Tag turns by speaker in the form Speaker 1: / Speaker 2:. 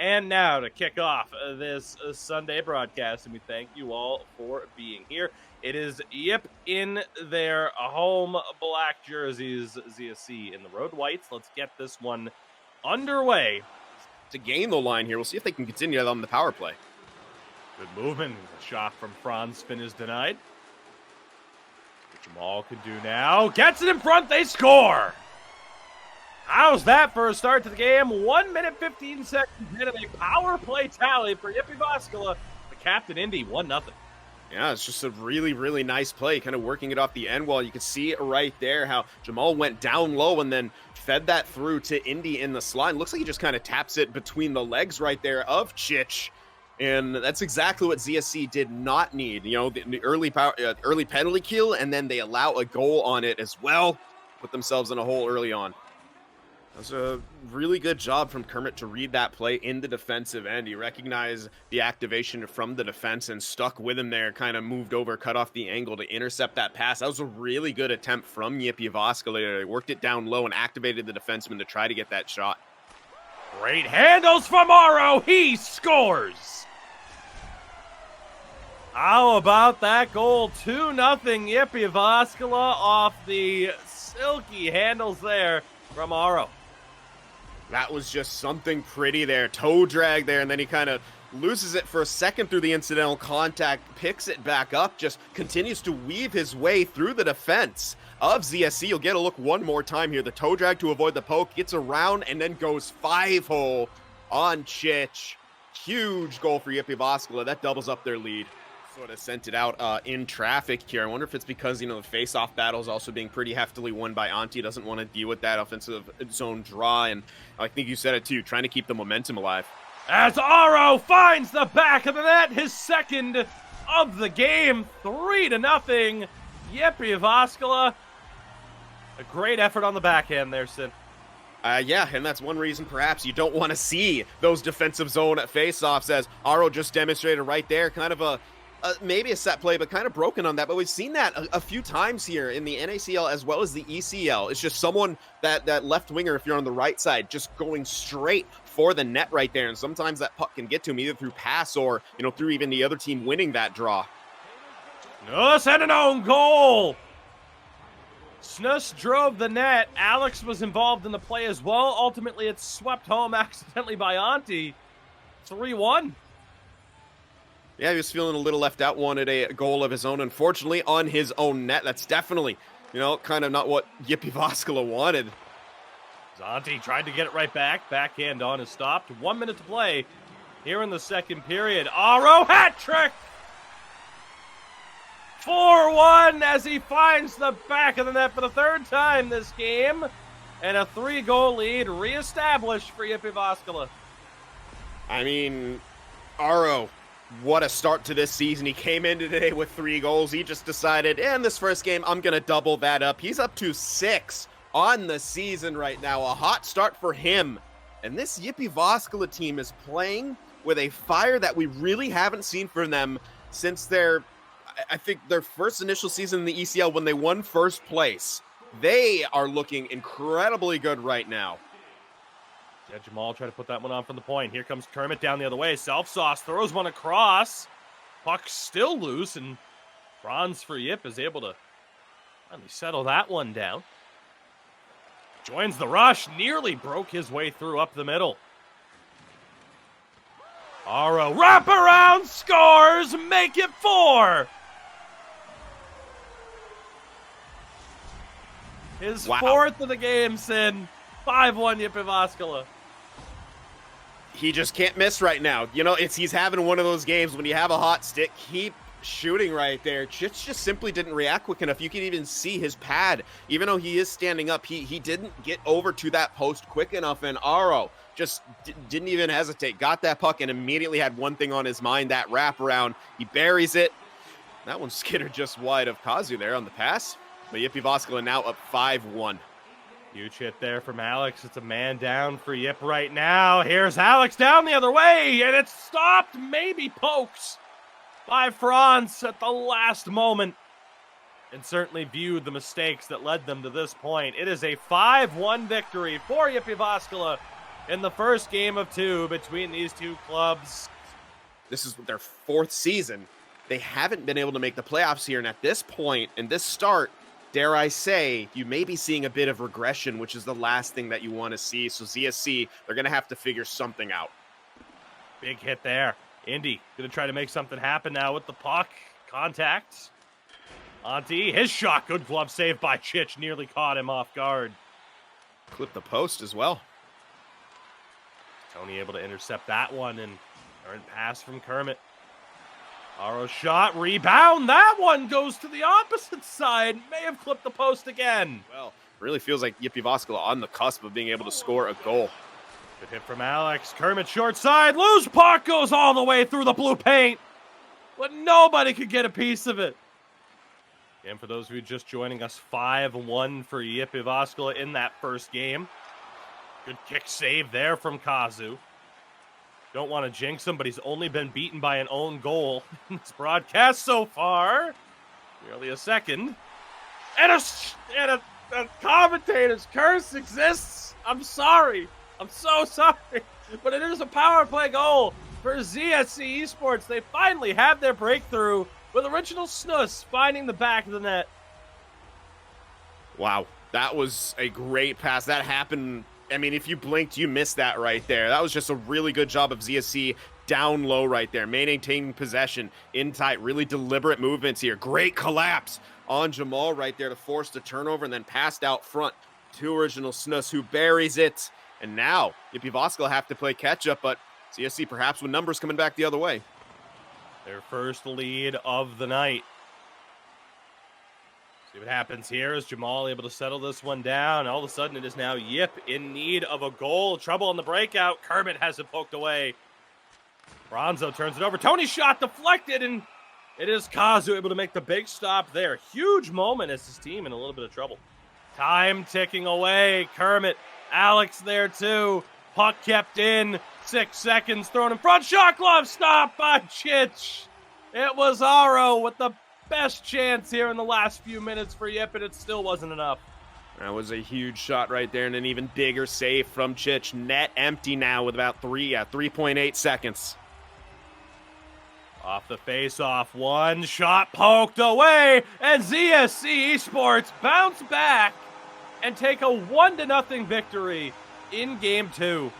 Speaker 1: And now to kick off this Sunday broadcast, and we thank you all for being here. It is Yip in their home black jerseys, ZSC in the road whites. Let's get this one underway.
Speaker 2: To gain the line here, we'll see if they can continue on the power play.
Speaker 1: Good movement. A shot from Franz. Spin is denied. What Jamal can do now. Gets it in front. They score. How's that for a start to the game? 1 minute, 15 seconds into a power play tally for JYP Jyväskylä. The captain Indy, 1-0.
Speaker 2: Yeah, it's just a really, really nice play, kind of working it off the end wall. You can see right there how Jamal went down low and then fed that through to Indy in the slot. Looks like he just kind of taps it between the legs right there of Chich. And that's exactly what ZSC did not need. You know, the early penalty kill, and then they allow a goal on it as well. Put themselves in a hole early on. That was a really good job from Kermit to read that play in the defensive end. He recognized the activation from the defense and stuck with him there, kind of moved over, cut off the angle to intercept that pass. That was a really good attempt from JYP Jyväskylä. They worked it down low and activated the defenseman to try to get that shot.
Speaker 1: Great handles from Aro. He scores. How about that goal? 2-0 JYP Jyväskylä off the silky handles there from Aro.
Speaker 2: That was just something pretty there. Toe drag there, and then he kind of loses it for a second through the incidental contact, picks it back up, just continues to weave his way through the defense of ZSC. You'll get a look one more time here. The toe drag to avoid the poke, gets around, and then goes 5-hole on Chich. Huge goal for JYP Jyväskylä. That doubles up their lead. Sort of sent it out in traffic here. I wonder if it's because, you know, the face-off battle is also being pretty heftily won by Antti. Doesn't want to deal with that offensive zone draw, and I think you said it too, trying to keep the momentum alive.
Speaker 1: As Aro finds the back of the net, his second of the game, 3-0. JYP Jyväskylä. A great effort on the backhand there, Sin.
Speaker 2: Yeah, and that's one reason perhaps you don't want to see those defensive zone face-offs, as Aro just demonstrated right there, kind of maybe a set play, but kind of broken on that. But we've seen that a few times here in the NACL as well as the ECL. It's just someone that left winger, if you're on the right side, just going straight for the net right there. And sometimes that puck can get to him either through pass or, you know, through even the other team winning that draw.
Speaker 1: Snus and an own goal. Snus drove the net. Alex was involved in the play as well. Ultimately, it's swept home accidentally by Antti. 3-1.
Speaker 2: Yeah, he was feeling a little left out, wanted a goal of his own, unfortunately, on his own net. That's definitely, you know, kind of not what JYP Jyväskylä wanted.
Speaker 1: Zanti tried to get it right back. Backhand on is stopped. 1 minute to play here in the second period. Aro hat trick! 4-1 as he finds the back of the net for the third time this game. And a 3-goal lead reestablished for JYP Jyväskylä.
Speaker 2: I mean, Aro, what a start to this season. He came in today with 3 goals. He just decided, in this first game, I'm going to double that up. He's up to 6 on the season right now. A hot start for him. And this JYP Jyväskylä team is playing with a fire that we really haven't seen from them since I think their first initial season in the ECL when they won first place. They are looking incredibly good right now.
Speaker 1: Yeah, Jamal tried to put that one on from the point. Here comes Kermit down the other way. Self-sauce throws one across. Puck still loose, and Franz for Yip is able to finally settle that one down. Joins the rush. Nearly broke his way through up the middle. Aro wraparound scores. Make it 4. His fourth of the game, Sin. 5-1 JYP Jyväskylä.
Speaker 2: He just can't miss right now. You know, he's having one of those games when you have a hot stick, keep shooting right there. Chich just simply didn't react quick enough. You can even see his pad. Even though he is standing up, he didn't get over to that post quick enough, and Aro just didn't even hesitate. Got that puck and immediately had one thing on his mind, that wraparound. He buries it. That one skittered just wide of Kazu there on the pass. But JYP Jyväskylä now up 5-1.
Speaker 1: Huge hit there from Alex. It's a man down for Yip right now. Here's Alex down the other way, and it's stopped, maybe pokes, by Franz at the last moment. And certainly viewed the mistakes that led them to this point. It is a 5-1 victory for JYP Jyväskylä in the first game of 2 between these two clubs.
Speaker 2: This is their 4th season. They haven't been able to make the playoffs here, and at this point, in this start, dare I say, you may be seeing a bit of regression, which is the last thing that you want to see. So ZSC, they're going to have to figure something out.
Speaker 1: Big hit there. Indy going to try to make something happen now with the puck. Contact. Auntie, his shot. Good glove save by Chich. Nearly caught him off guard.
Speaker 2: Clip the post as well.
Speaker 1: Tony able to intercept that one, and current pass from Kermit. Aro shot, rebound. That one goes to the opposite side. May have clipped the post again.
Speaker 2: Well, really feels like JYP Jyväskylä on the cusp of being able to score a goal.
Speaker 1: Good hit from Alex. Kermit short side. Loose puck goes all the way through the blue paint. But nobody could get a piece of it. And for those of you just joining us, 5-1 for JYP Jyväskylä in that first game. Good kick save there from Kazu. Don't want to jinx him, but he's only been beaten by an own goal in this broadcast so far. Nearly a second. And a commentator's curse exists. I'm sorry. I'm so sorry. But it is a power play goal for ZSC Esports. They finally have their breakthrough with original Snus finding the back of the net.
Speaker 2: Wow, that was a great pass. That happened. I mean, if you blinked, you missed that right there. That was just a really good job of ZSC down low right there, maintaining possession in tight, really deliberate movements here. Great collapse on Jamal right there to force the turnover and then passed out front to original Snus, who buries it. And now JYP Jyväskylä have to play catch up, but ZSC perhaps with numbers coming back the other way.
Speaker 1: Their first lead of the night. See what happens here. Is Jamal able to settle this one down? All of a sudden, it is now JYP in need of a goal. Trouble on the breakout. Kermit has it poked away. Bronzo turns it over. Tony's shot deflected, and it is Kazu able to make the big stop there. Huge moment as his team in a little bit of trouble. Time ticking away. Kermit, Alex there too. Puck kept in. 6 seconds thrown in front. Shot glove stop by Chich. It was Aro with the best chance here in the last few minutes for JYP, and it still wasn't enough.
Speaker 2: That was a huge shot right there, and an even bigger save from Chich. Net empty now with about 3.8 seconds.
Speaker 1: Off the face-off, one shot poked away, and ZSC Esports bounce back and take a 1-0 victory in Game 2.